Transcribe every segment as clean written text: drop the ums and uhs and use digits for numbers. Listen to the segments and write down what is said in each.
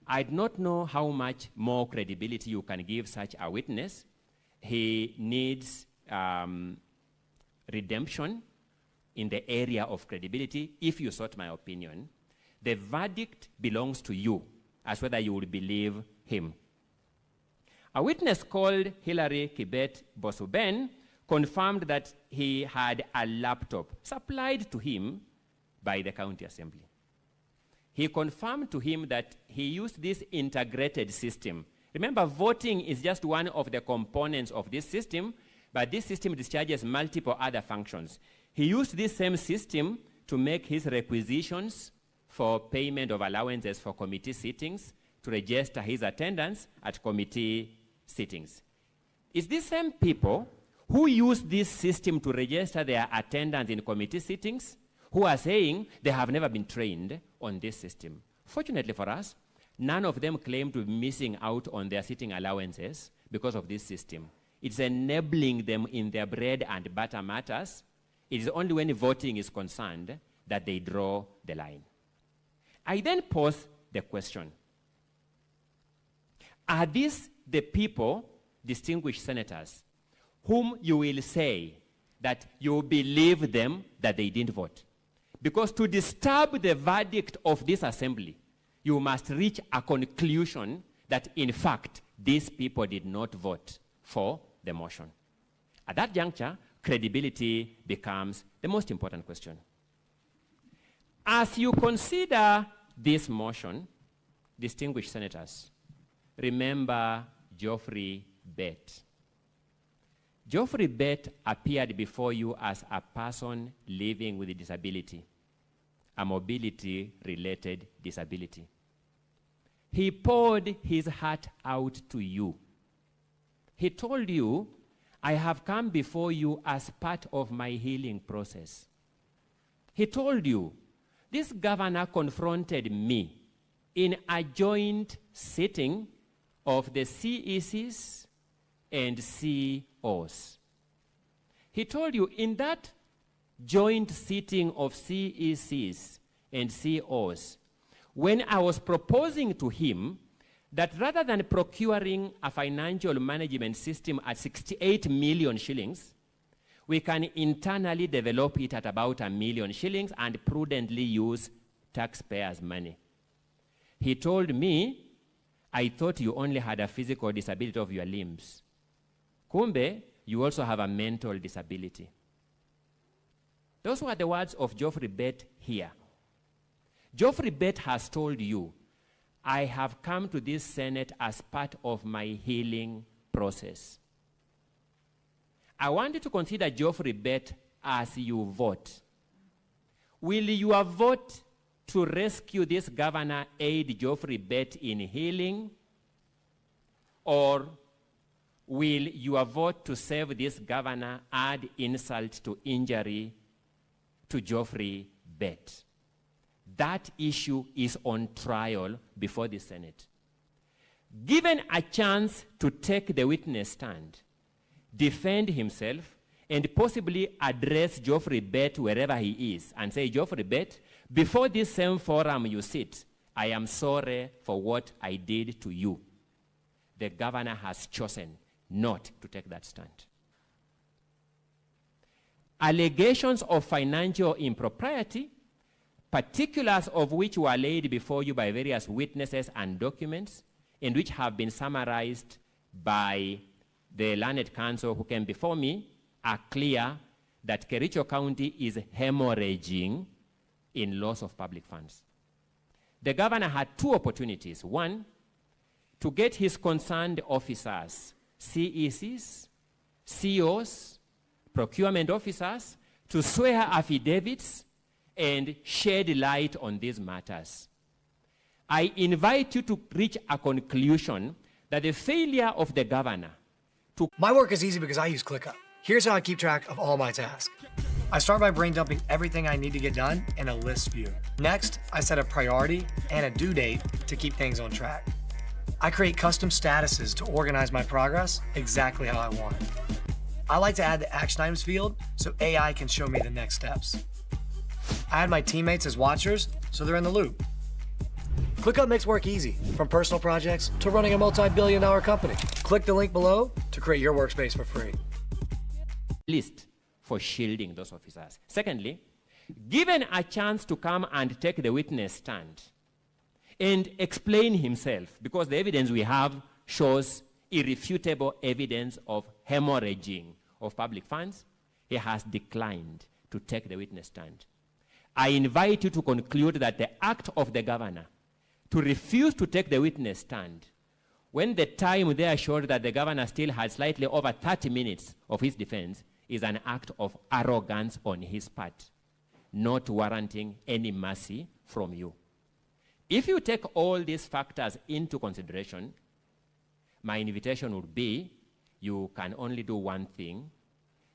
I do not know how much more credibility you can give such a witness. He needs redemption in the area of credibility. If you sought my opinion, the verdict belongs to you as whether you will believe him. A witness called Hilary Kibet Bosuben confirmed that he had a laptop supplied to him by the county assembly. He confirmed to him that he used this integrated system. Remember, voting is just one of the components of this system, but this system discharges multiple other functions. He used this same system to make his requisitions for payment of allowances for committee sittings, to register his attendance at committee sittings. It's these same people who use this system to register their attendance in committee sittings who are saying they have never been trained on this system. Fortunately for us, none of them claim to be missing out on their sitting allowances because of this system. It's enabling them in their bread and butter matters. It is only when voting is concerned that they draw the line. I then pose the question, are these the people, distinguished senators, whom you will say that you believe them that they didn't vote? Because to disturb the verdict of this assembly, you must reach a conclusion that, in fact, these people did not vote for the motion. At that juncture, credibility becomes the most important question. As you consider this motion, distinguished senators, remember Geoffrey Bett. Geoffrey Bett appeared before you as a person living with a disability, a mobility-related disability. He poured his heart out to you. He told you, I have come before you as part of my healing process. He told you, this governor confronted me in a joint sitting of the CECs and COs. He told you in that joint sitting of CECs and COs, when I was proposing to him that rather than procuring a financial management system at 68 million shillings, we can internally develop it at about 1 million shillings and prudently use taxpayers' money. He told me, I thought you only had a physical disability of your limbs. Kumbe, you also have a mental disability. Those were the words of Geoffrey Bett here. Geoffrey Bett has told you, I have come to this Senate as part of my healing process. I want you to consider Geoffrey Bett as you vote. Will your vote to rescue this governor aid Geoffrey Bett in healing? Or will your vote to save this governor add insult to injury to Geoffrey Bett? That issue is on trial before the Senate. Given a chance to take the witness stand, defend himself, and possibly address Geoffrey Bett wherever he is and say, Geoffrey Bett, before this same forum you sit, I am sorry for what I did to you. The governor has chosen not to take that stand. Allegations of financial impropriety, particulars of which were laid before you by various witnesses and documents, and which have been summarized by the learned counsel who came before me, are clear that Kericho County is hemorrhaging in loss of public funds. The governor had two opportunities. One, to get his concerned officers, CECs, COs, procurement officers, to swear affidavits and shed light on these matters. I invite you to reach a conclusion that the failure of the governor to... My work is easy because I use ClickUp. Here's how I keep track of all my tasks. I start by brain dumping everything I need to get done in a list view. Next, I set a priority and a due date to keep things on track. I create custom statuses to organize my progress exactly how I want it. I like to add the action items field so AI can show me the next steps. I add my teammates as watchers so they're in the loop. ClickUp makes work easy, from personal projects to running a multi-billion-dollar company. Click the link below to create your workspace for free. List for shielding those officers. Secondly, given a chance to come and take the witness stand and explain himself, because the evidence we have shows irrefutable evidence of hemorrhaging of public funds, he has declined to take the witness stand. I invite you to conclude that the act of the governor to refuse to take the witness stand when the time there showed that the governor still had slightly over 30 minutes of his defense is an act of arrogance on his part, not warranting any mercy from you. If you take all these factors into consideration, my invitation would be you can only do one thing,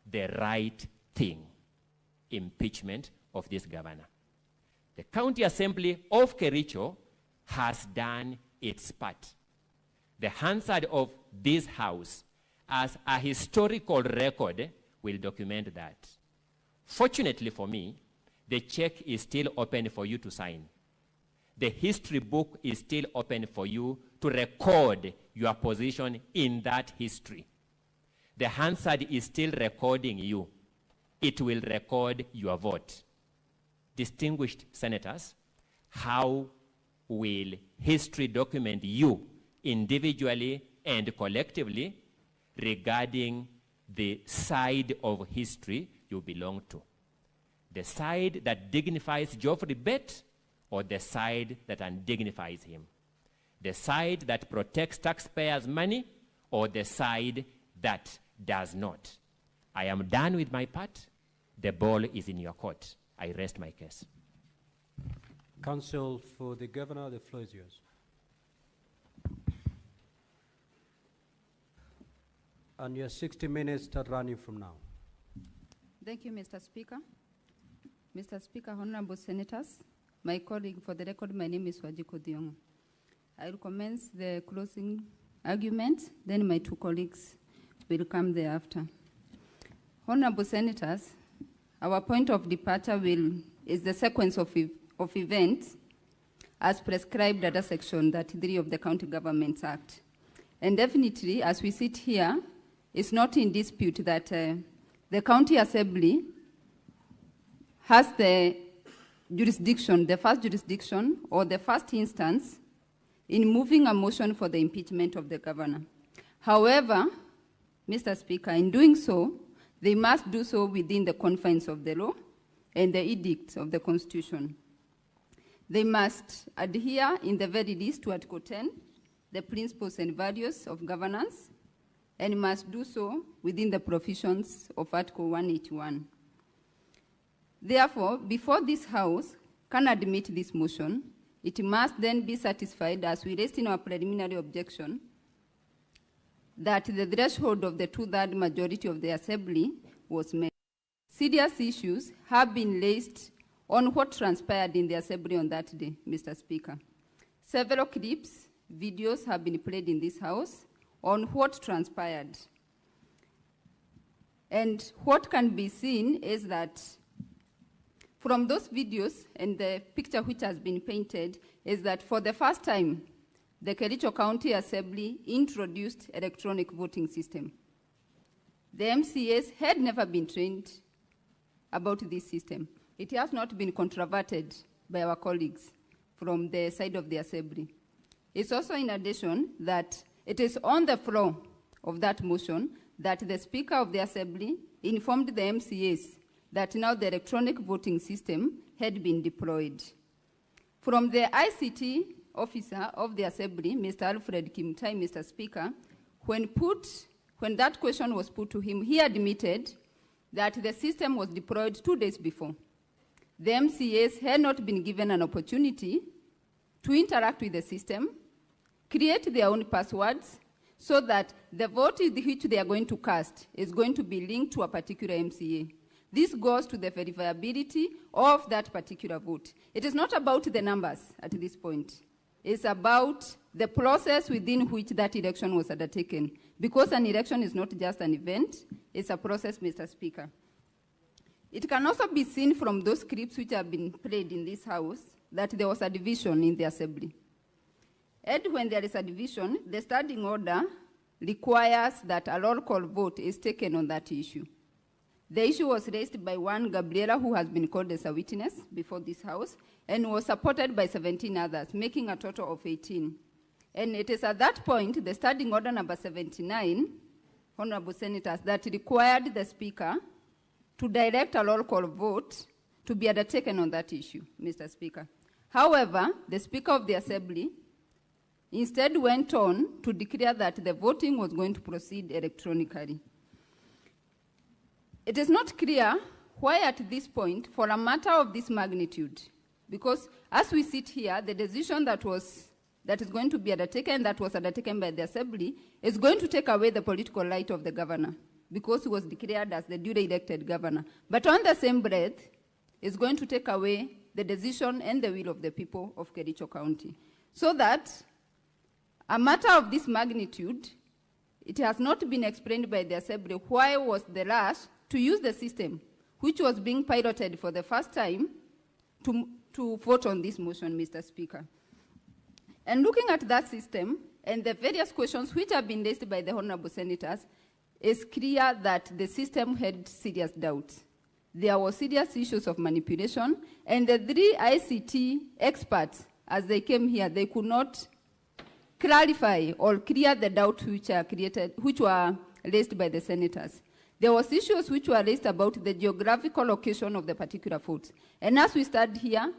the right thing, impeachment of this governor. The County Assembly of Kericho has done its part. The Hansard of this house, as a historical record, will document that. Fortunately for me, the check is still open for you to sign. The history book is still open for you to record your position in that history. The Hansard is still recording you. It will record your vote. Distinguished senators, how will history document you individually and collectively regarding the side of history you belong to? The side that dignifies Geoffrey Bett or the side that undignifies him? The side that protects taxpayers' money or the side that does not? I am done with my part. The ball is in your court. I rest my case. Counsel for the governor, the floor is yours. And your 60 minutes start running from now. Thank you, Mr. Speaker. Mr. Speaker, honorable senators, my colleague, for the record, my name is Wajiko Diong. I will commence the closing argument, then my two colleagues will come thereafter. Honorable senators, our point of departure is the sequence of events as prescribed under Section 33 of the County Governments Act. And definitely, as we sit here, it's not in dispute that the County Assembly has the jurisdiction, the first jurisdiction or the first instance in moving a motion for the impeachment of the governor. However, Mr. Speaker, in doing so, they must do so within the confines of the law and the edicts of the Constitution. They must adhere, in the very least, to Article 10, the principles and values of governance, and must do so within the provisions of Article 181. Therefore, before this House can admit this motion, it must then be satisfied, as we raised in our preliminary objection, that the threshold of the 2/3 majority of the Assembly was met. Serious issues have been raised on what transpired in the Assembly on that day, Mr. Speaker. Several clips, videos have been played in this House on what transpired. And what can be seen is that from those videos and the picture which has been painted is that for the first time, the Kericho County Assembly introduced electronic voting system. The MCAs had never been trained about this system. It has not been controverted by our colleagues from the side of the Assembly. It's also in addition that it is on the floor of that motion that the Speaker of the Assembly informed the MCAs that now the electronic voting system had been deployed. From the ICT officer of the Assembly, Mr. Alfred Mutai, Mr. Speaker, when that question was put to him, he admitted that the system was deployed 2 days before. The MCAs had not been given an opportunity to interact with the system, create their own passwords, so that the vote which they are going to cast is going to be linked to a particular MCA. This goes to the verifiability of that particular vote. It is not about the numbers at this point. It's about the process within which that election was undertaken. Because an election is not just an event, it's a process, Mr. Speaker. It can also be seen from those clips which have been played in this House that there was a division in the Assembly. And when there is a division, the standing order requires that a roll call vote is taken on that issue. The issue was raised by one Gabriela, who has been called as a witness before this House, and was supported by 17 others, making a total of 18. And it is at that point, the standing order number 79, Honorable Senators, that required the Speaker to direct a roll call vote to be undertaken on that issue, Mr. Speaker. However, the Speaker of the Assembly instead went on to declare that the voting was going to proceed electronically. It is not clear why at this point, for a matter of this magnitude, because as we sit here, the decision that is going to be undertaken, that was undertaken by the Assembly, is going to take away the political right of the governor, because he was declared as the duly elected governor. But on the same breath, is going to take away the decision and the will of the people of Kericho County. So that a matter of this magnitude, it has not been explained by the Assembly why was the rush to use the system, which was being piloted for the first time, to vote on this motion, Mr. Speaker. And looking at that system and the various questions which have been raised by the honorable senators, it's clear that the system had serious doubts. There were serious issues of manipulation, and the three ICT experts, as they came here, they could not clarify or clear the doubts which were raised by the senators. There was issues which were raised about the geographical location of the particular votes. And as we stand here,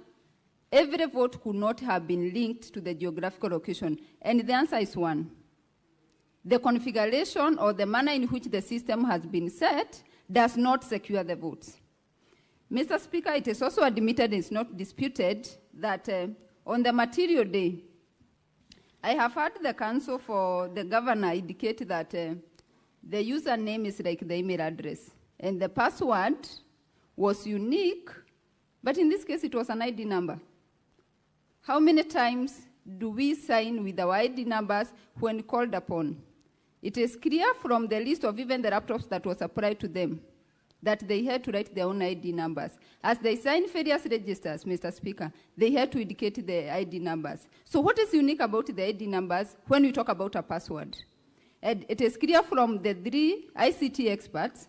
every vote could not have been linked to the geographical location. And the answer is one. The configuration or the manner in which the system has been set does not secure the votes. Mr. Speaker, it is also admitted, it's not disputed, that on the material day, I have heard the counsel for the governor indicate that the username is like the email address, and the password was unique, but in this case, it was an ID number. How many times do we sign with our ID numbers when called upon? It is clear from the list of even the laptops that was applied to them that they had to write their own ID numbers. As they signed various registers, Mr. Speaker, they had to indicate the ID numbers. So what is unique about the ID numbers when we talk about a password? And it is clear from the three ICT experts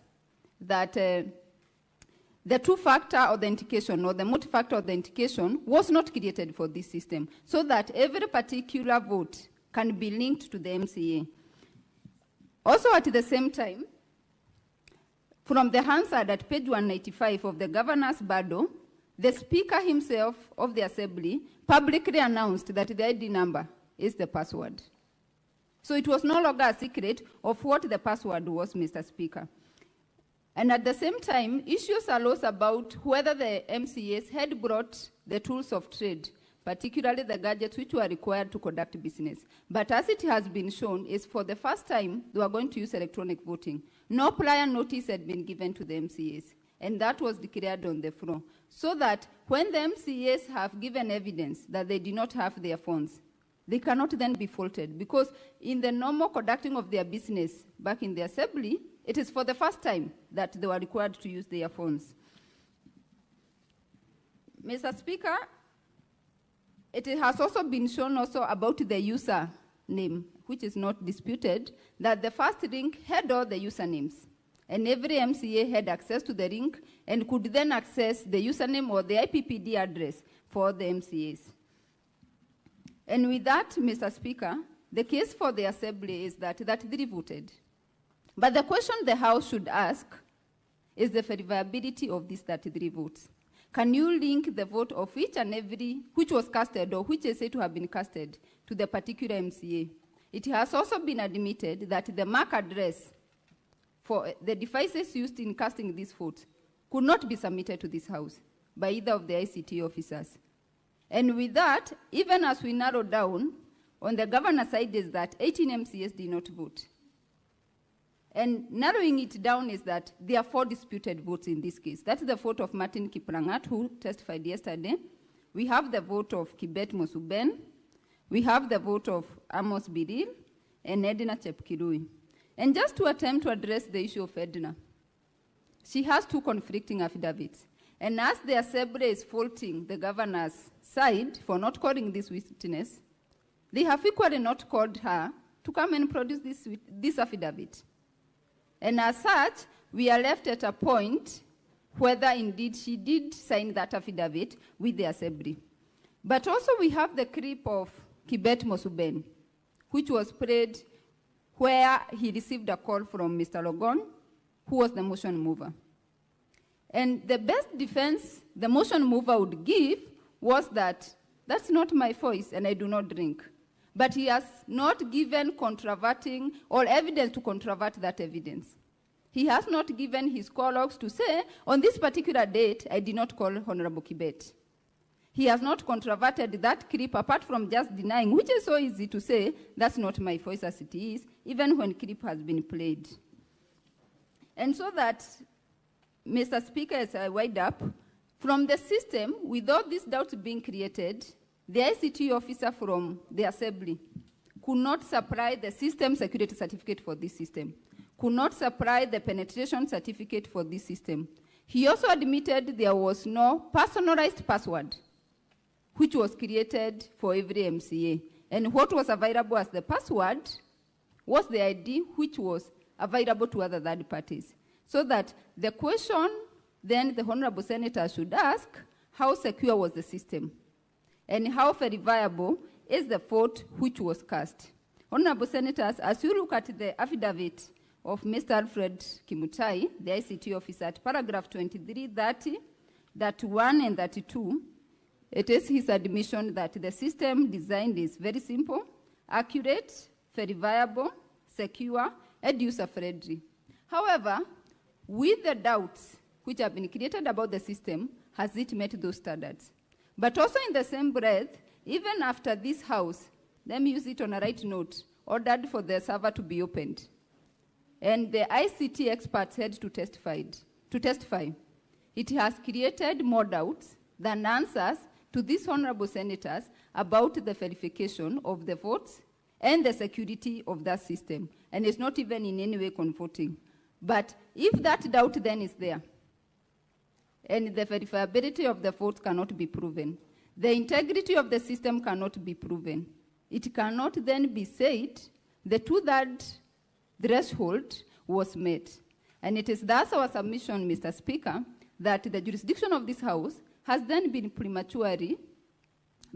that the two-factor authentication or the multi-factor authentication was not created for this system, so that every particular vote can be linked to the MCA. Also at the same time, from the Hansard at page 195 of the governor's Bado, the Speaker himself of the Assembly publicly announced that the ID number is the password. So it was no longer a secret of what the password was, Mr. Speaker. And at the same time, issues arose about whether the MCAs had brought the tools of trade, particularly the gadgets which were required to conduct business. But as it has been shown, is for the first time they were going to use electronic voting. No prior notice had been given to the MCAs, and that was declared on the floor. So that when the MCAs have given evidence that they did not have their phones, they cannot then be faulted, because in the normal conducting of their business back in the Assembly, it is for the first time that they were required to use their phones. Mr. Speaker, it has also been shown also about the user name, which is not disputed, that the first link had all the usernames. And every MCA had access to the link and could then access the username or the IPPD address for the MCAs. And with that, Mr. Speaker, the case for the Assembly is that three voted. But the question the House should ask is the verifiability of these 33 votes. Can you link the vote of each and every which was casted or which is said to have been casted to the particular MCA? It has also been admitted that the MAC address for the devices used in casting these votes could not be submitted to this House by either of the ICT officers. And with that, even as we narrow down, on the governor's side is that 18 MCAs did not vote. And narrowing it down is that there are 4 disputed votes in this case. That's the vote of Martin Kiprangat, who testified yesterday. We have the vote of Kibet Mosuben. We have the vote of Amos Biril and Edna Chepkirui. And just to attempt to address the issue of Edna, she has 2 conflicting affidavits. And as the Assembly is faulting the governor's side for not calling this witness, they have equally not called her to come and produce this affidavit. And as such, we are left at a point whether indeed she did sign that affidavit with the assembly. But also we have the clip of Kibet Mosuben, which was played where he received a call from Mr. Logon, who was the motion mover. And the best defense the motion mover would give was that that's not my voice and I do not drink. But he has not given controverting or evidence to controvert that evidence. He has not given his call logs to say, on this particular date, I did not call Honorable Kibet. He has not controverted that clip apart from just denying, which is so easy to say, that's not my voice as it is, even when clip has been played. And so that, Mr. Speaker, as I wind up, from the system, without these doubts being created, the ICT officer from the assembly could not supply the system security certificate for this system, could not supply the penetration certificate for this system. He also admitted there was no personalized password which was created for every MCA. And what was available as the password was the ID which was available to other third parties. So that the question then the Honorable Senator should ask, how secure was the system? And how verifiable is the vote which was cast? Honorable Senators, as you look at the affidavit of Mr. Alfred Kimutai, the ICT officer, at paragraph 23, 30, 31, and 32, it is his admission that the system designed is very simple, accurate, verifiable, secure, and user-friendly. However, with the doubts which have been created about the system, has it met those standards? But also in the same breath, even after this House, let me use it on a right note, ordered for the server to be opened. And the ICT experts had to testify. It has created more doubts than answers to these honorable senators about the verification of the votes and the security of that system. And it's not even in any way comforting. But if that doubt then is there, and the verifiability of the votes cannot be proven, the integrity of the system cannot be proven, it cannot then be said the two-thirds threshold was met. And it is thus our submission, Mr. Speaker, that the jurisdiction of this House has then been prematurely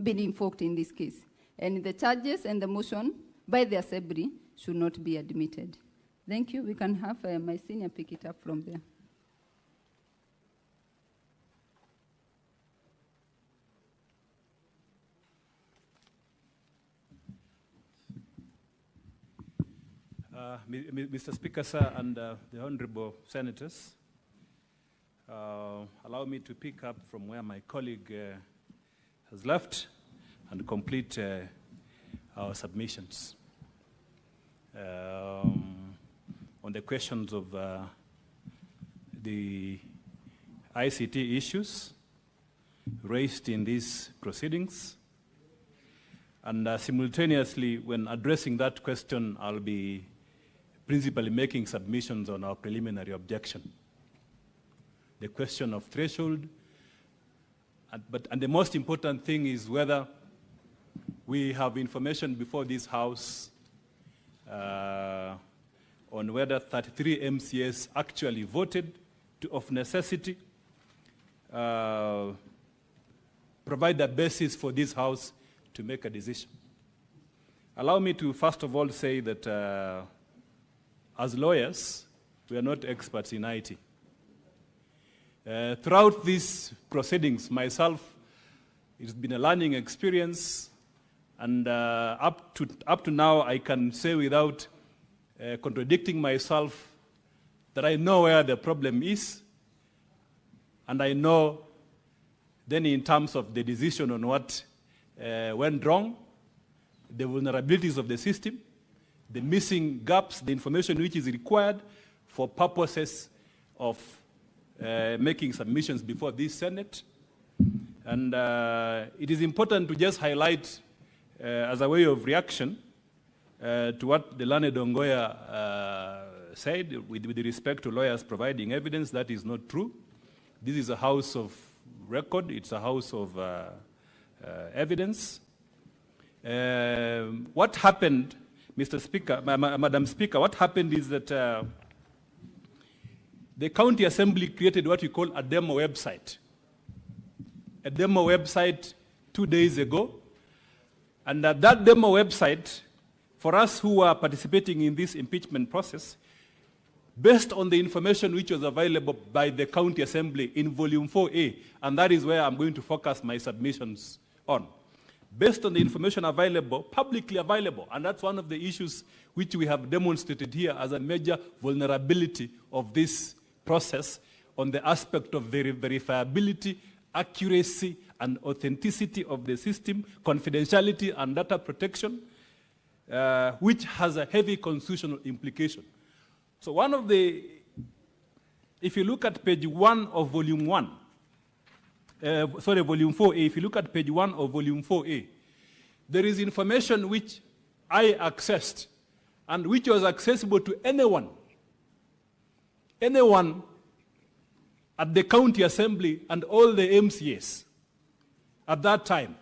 been invoked in this case. And the charges and the motion by the Assembly should not be admitted. Thank you. We can have my senior pick it up from there. Mr. Speaker, sir, and the honorable senators, allow me to pick up from where my colleague has left and complete our submissions. On the questions of the ICT issues raised in these proceedings, and simultaneously, when addressing that question, I'll be principally making submissions on our preliminary objection. The question of threshold, and the most important thing is whether we have information before this House on whether 33 MCAs actually voted of necessity, provide a basis for this House to make a decision. Allow me to first of all say that as lawyers, we are not experts in IT. Throughout these proceedings, myself, it's been a learning experience, and up to now, I can say without contradicting myself that I know where the problem is, and I know then in terms of the decision on what went wrong, the vulnerabilities of the system, the missing gaps, the information which is required for purposes of making submissions before this Senate. And it is important to just highlight, as a way of reaction, to what the learned Ongoya said with respect to lawyers providing evidence. That is not true. This is a house of record. It's a house of evidence. What happened, Mr. Speaker, Madam Speaker, what happened is that the County Assembly created what we call a demo website. A demo website 2 days ago. And that demo website, for us who are participating in this impeachment process, based on the information which was available by the County Assembly in Volume 4A, and that is where I'm going to focus my submissions on. Based on the information available, publicly available, and that's one of the issues which we have demonstrated here as a major vulnerability of this process on the aspect of verifiability, accuracy, and authenticity of the system, confidentiality and data protection, which has a heavy constitutional implication. So one of the, if you look at page 1 of volume 1, volume 4A, if you look at page 1 of volume 4A, there is information which I accessed and which was accessible to anyone at the County Assembly and all the MCAs at that time.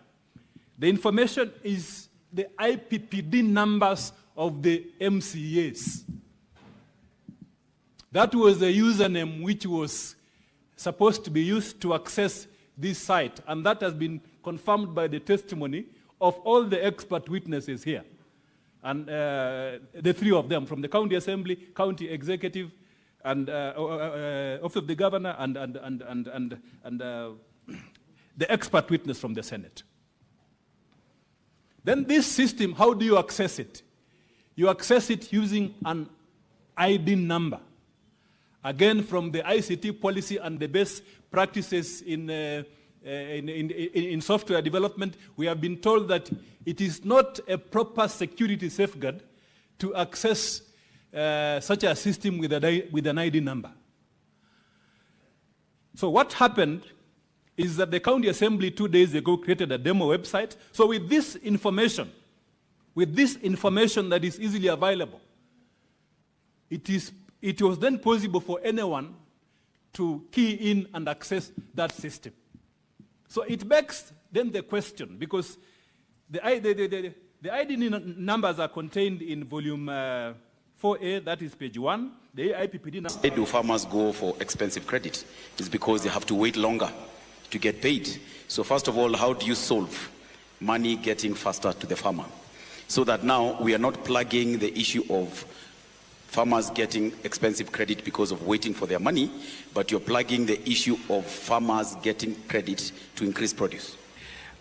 The information is the IPPD numbers of the MCAs. That was the username which was supposed to be used to access this site, and that has been confirmed by the testimony of all the expert witnesses here. And the three of them, from the County Assembly, County Executive, and Office of the Governor, and the expert witness from the Senate. Then this system, how do you access it? You access it using an ID number. Again, from the ICT policy and the best practices in software development, we have been told that it is not a proper security safeguard to access such a system with an ID number. So what happened is that the County Assembly 2 days ago created a demo website. So with this information that is easily available, it was then possible for anyone to key in and access that system. So it begs then the question, because the ID numbers are contained in volume 4A, that is page 1. The IPPD number. Why do farmers go for expensive credit? It's because they have to wait longer to get paid. So first of all, how do you solve money getting faster to the farmer? So that now we are not plugging the issue of farmers getting expensive credit because of waiting for their money, but you're plugging the issue of farmers getting credit to increase produce.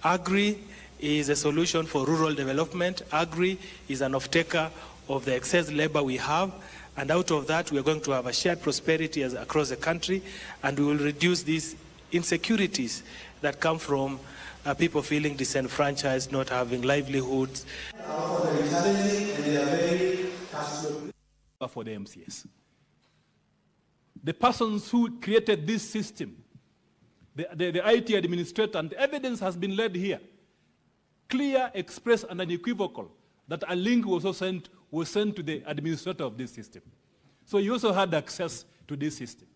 Agri is a solution for rural development. Agri is an off-taker of the excess labor we have, and out of that we are going to have a shared prosperity across the country, and we will reduce these insecurities that come from people feeling disenfranchised, not having livelihoods. For the MCS. The persons who created this system, the IT administrator, and the evidence has been laid here, clear, express, and unequivocal, that a link was sent to the administrator of this system. So he also had access to this system.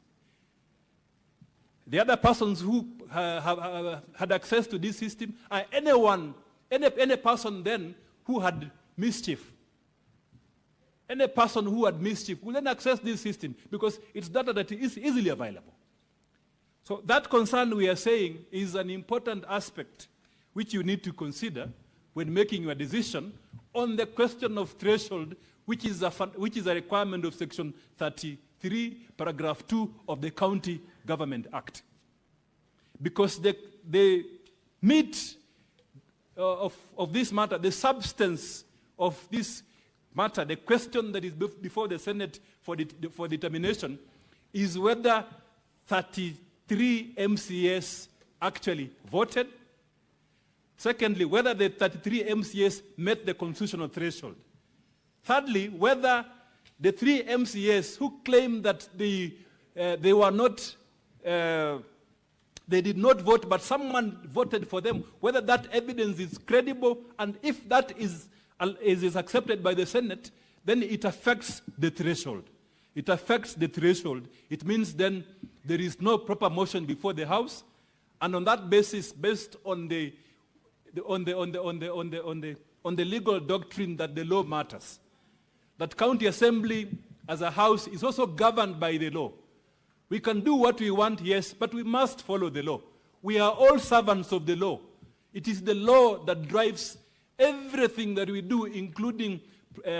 The other persons who had access to this system are any person then who had mischief. Any person who had mischief will then access this system because it's data that is easily available. So that concern, we are saying, is an important aspect which you need to consider when making your decision on the question of threshold, which is a requirement of Section 33, Paragraph 2 of the County Government Act. Because the meat of this matter, the substance of this matter, the question that is before the Senate for determination is whether 33 MCAs actually voted. Secondly, whether the 33 MCAs met the constitutional threshold. Thirdly, whether the 3 MCAs who claim that they were not, they did not vote, but someone voted for them, whether that evidence is credible, and if that is accepted by the Senate, then it affects the threshold. It affects the threshold. It means then there is no proper motion before the House, and on that basis, based on the on the legal doctrine that the law matters. That county assembly as a house is also governed by the law. We can do what we want, yes, but we must follow the law. We are all servants of the law. It is the law that drives everything that we do, including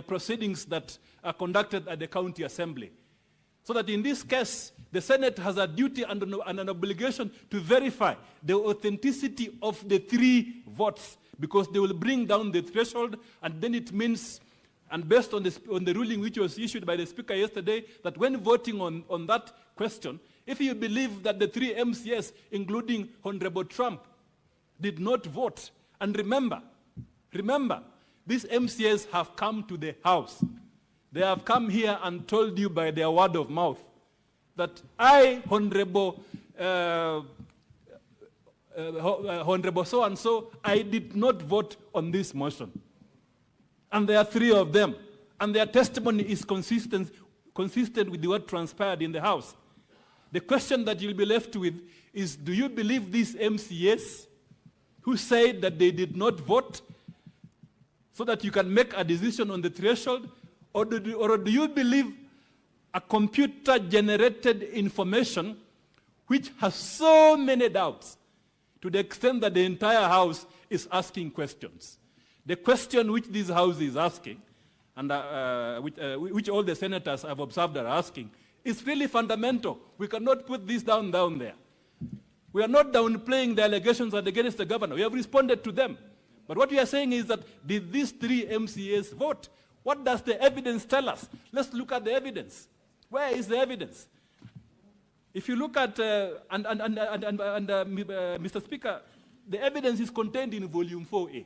proceedings that are conducted at the county assembly. So that in this case, the Senate has a duty and an obligation to verify the authenticity of the 3 votes, because they will bring down the threshold, and then it means, and based on the ruling which was issued by the Speaker yesterday, that when voting on that question, if you believe that the 3 MCS, including Honorable Trump, did not vote, and remember, these MCS have come to the House. They have come here and told you by their word of mouth that I, Honorable so-and-so, I did not vote on this motion. And there are 3 of them. And their testimony is consistent with what transpired in the House. The question that you'll be left with is, do you believe these MCS who said that they did not vote so that you can make a decision on the threshold? Or do you believe a computer-generated information which has so many doubts, to the extent that the entire House is asking questions? The question which this House is asking, and which all the senators have observed are asking, is really fundamental. We cannot put this down there. We are not downplaying the allegations against the governor. We have responded to them. But what we are saying is that, did these 3 MCAs vote? What does the evidence tell us? Let's look at the evidence. Where is the evidence? If you look at, Mr. Speaker, the evidence is contained in volume 4A.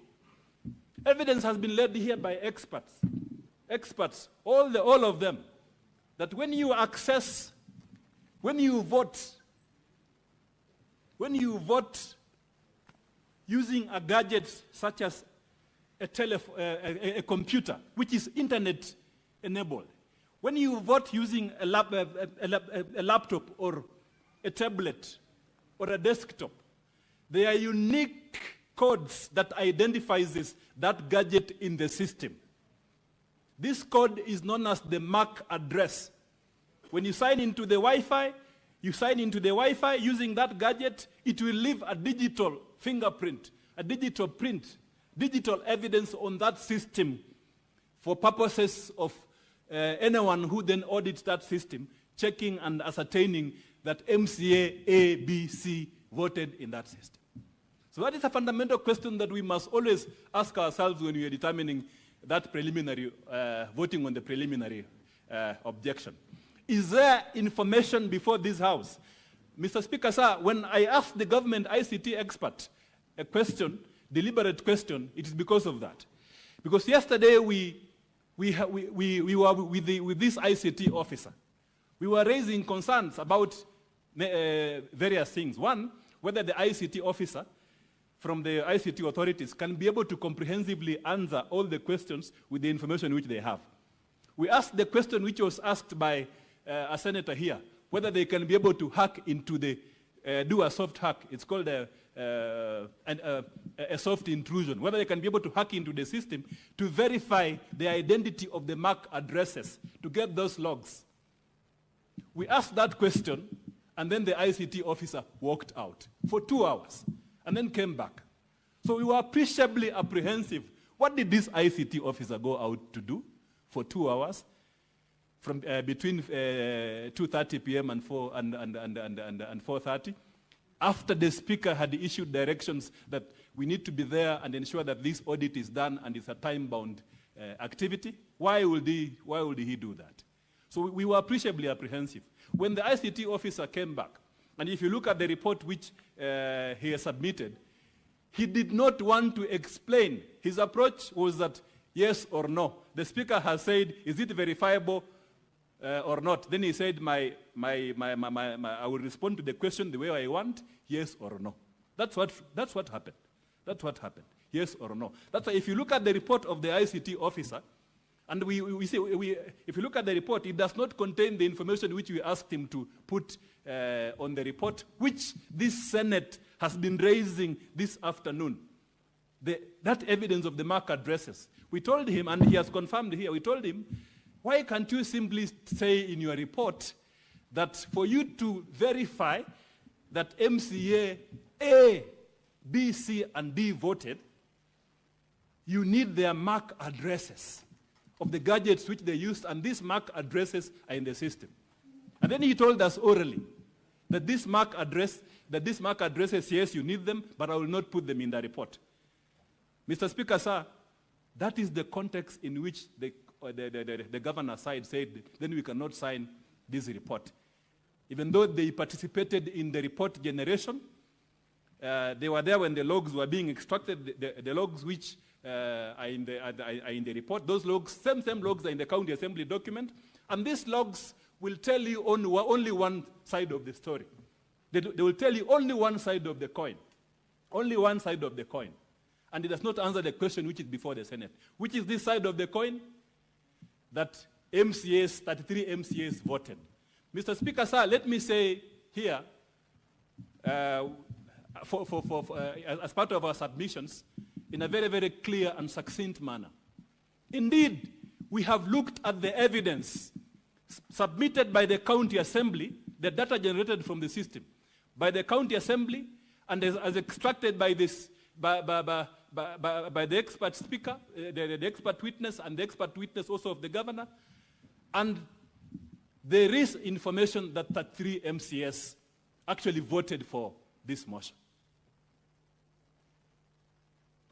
Evidence has been led here by experts, all of them, that when you vote using a gadget such as a computer, which is internet-enabled, when you vote using a laptop or a tablet or a desktop, there are unique codes that identifies that gadget in the system. This code is known as the MAC address. When you sign into the Wi-Fi, using that gadget, it will leave a digital fingerprint, a digital print, digital evidence on that system for purposes of anyone who then audits that system, checking and ascertaining that MCA A, B, C voted in that system. So that is a fundamental question that we must always ask ourselves when we are determining that preliminary, voting on the preliminary objection. Is there information before this House? Mr. Speaker, sir, when I asked the government ICT expert a question, deliberate question, it is because of that. Because yesterday we were with this ICT officer. We were raising concerns about various things. One, whether the ICT officer from the ICT authorities can be able to comprehensively answer all the questions with the information which they have. We asked the question which was asked by a senator here, whether they can be able to hack into the, do a soft hack. It's called a soft intrusion, whether they can be able to hack into the system to verify the identity of the MAC addresses, to get those logs. We asked that question, and then the ICT officer walked out for 2 hours, and then came back. So we were appreciably apprehensive. What did this ICT officer go out to do for 2 hours? From between 2:30 p.m. and 4:30, after the Speaker had issued directions that we need to be there and ensure that this audit is done and it's a time-bound activity. Why would he do that? So we were appreciably apprehensive. When the ICT officer came back, and if you look at the report which he has submitted, he did not want to explain. His approach was that yes or no. The Speaker has said, is it verifiable or not? Then he said, I will respond to the question the way I want, yes or no. That's what happened. That's what happened, yes or no. That's why if you look at the report of the ICT officer, and if you look at the report, it does not contain the information which we asked him to put on the report, which this Senate has been raising this afternoon. that evidence of the MAC addresses. We told him, and he has confirmed here, we told him, why can't you simply say in your report that for you to verify that MCA A, B, C, and D voted, you need their MAC addresses of the gadgets which they used, and these MAC addresses are in the system. And then he told us orally that this MAC addresses, yes, you need them, but I will not put them in the report. Mr. Speaker, sir, that is the context in which the governor side said, then we cannot sign this report. Even though they participated in the report generation, they were there when the logs were being extracted, the logs which are in the report. Those logs, same logs are in the county assembly document, and these logs will tell you only one side of the story. They will tell you only one side of the coin. Only one side of the coin. And it does not answer the question which is before the Senate. Which is this side of the coin? That 33 MCAs voted. Mr. Speaker, sir, let me say here, as part of our submissions, in a very, very clear and succinct manner. Indeed, we have looked at the evidence submitted by the county assembly, the data generated from the system, by the county assembly, and as extracted by this, by the expert speaker, the expert witness, and the expert witness also of the governor. And there is information that 33 MCS actually voted for this motion.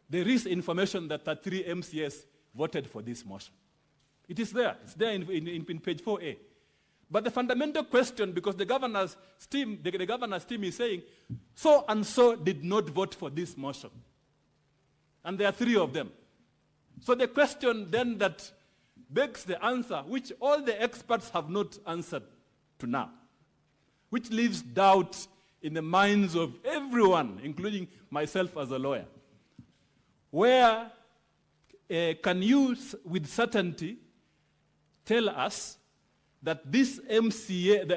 There is information that 33 MCS voted for this motion. It is there. It's there in page 4A. But the fundamental question, because the governor's team is saying, so and so did not vote for this motion. And there are 3 of them. So the question then that begs the answer, which all the experts have not answered to now, which leaves doubt in the minds of everyone, including myself as a lawyer. Where can you with certainty tell us that this MCA,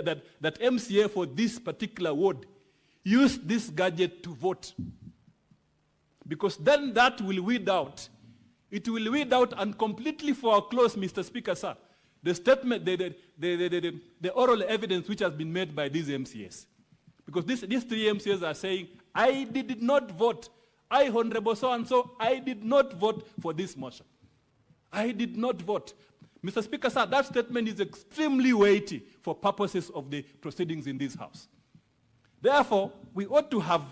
that MCA for this particular ward used this gadget to vote? Because then that will weed out. It will weed out and completely foreclose, Mr. Speaker, sir, the statement, the oral evidence which has been made by these MCAs. Because these 3 MCAs are saying, I did not vote. I, Honorable so-and-so, I did not vote for this motion. I did not vote. Mr. Speaker, sir, that statement is extremely weighty for purposes of the proceedings in this House. Therefore, we ought to have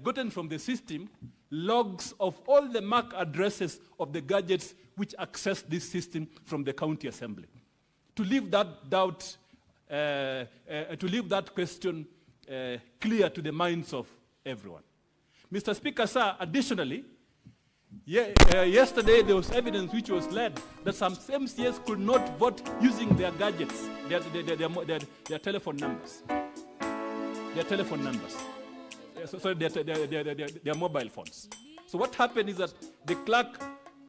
gotten from the system logs of all the MAC addresses of the gadgets which access this system from the county assembly. To leave that doubt, to leave that question clear to the minds of everyone. Mr. Speaker, sir, additionally, yesterday there was evidence which was led that some MCAs could not vote using their gadgets, their telephone numbers. Their telephone numbers. Sorry, their mobile phones. So what happened is that the clerk